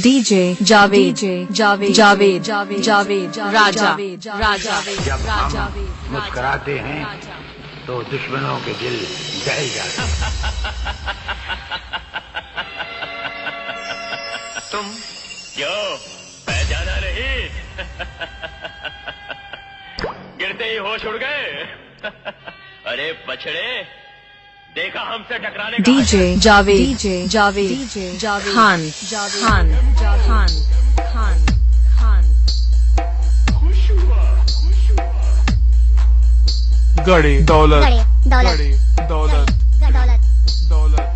DJ Javed Javed राजा राजा। जब हम मुस्कुराते हैं तो दुश्मनों के दिल दहल जाते हैं। तुम क्यों पहचाना नहीं? गिरते ही होश उड़ गए। अरे बछड़े, देखा हमसे टकराने का। डीजे जावेद खान खान खान खान खान। गड़े दौलत गड़े दौलत दौलत।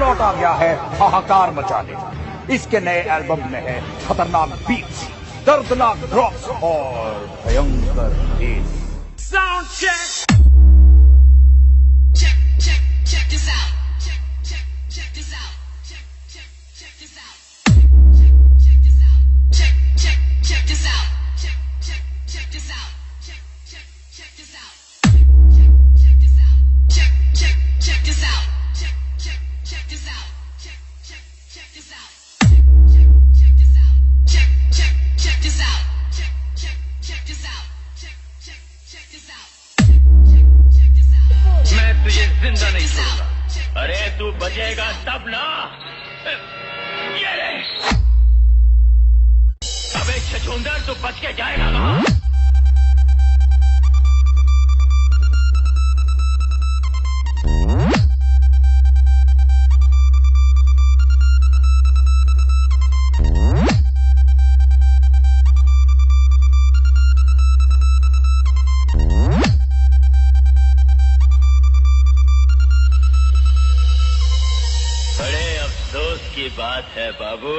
लौट आ गया है हाहाकार मचाने। इसके नए एल्बम में है खतरनाक बीट्स, दर्दनाक ड्रॉप्स और भयंकर bass. Sound check. Check this out. Check this out. Check this out. Check this out. Check this out. Check this out. Check this out. Check this out. Check this out. Check this out. Check this out. Check this out. Check this out. Check this out. Check this out. मैं तुझे जिंदा नहीं छोड़ूंगा। अरे तू बचेगा तब ना। ये ले। अबे छछूंदर, तू बच के जाएगा ना? अफसोस की बात है बाबू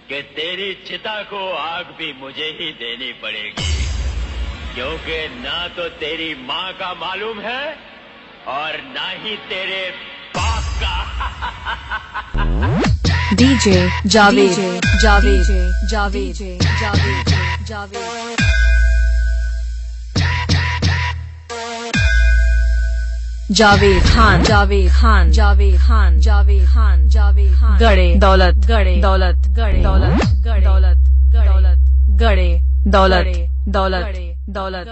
कि तेरी चिता को आग भी मुझे ही देनी पड़ेगी, क्योंकि ना तो तेरी माँ का मालूम है और ना ही तेरे बाप का। डीजे जावेद खान गड़े दौलत गड़े दौलत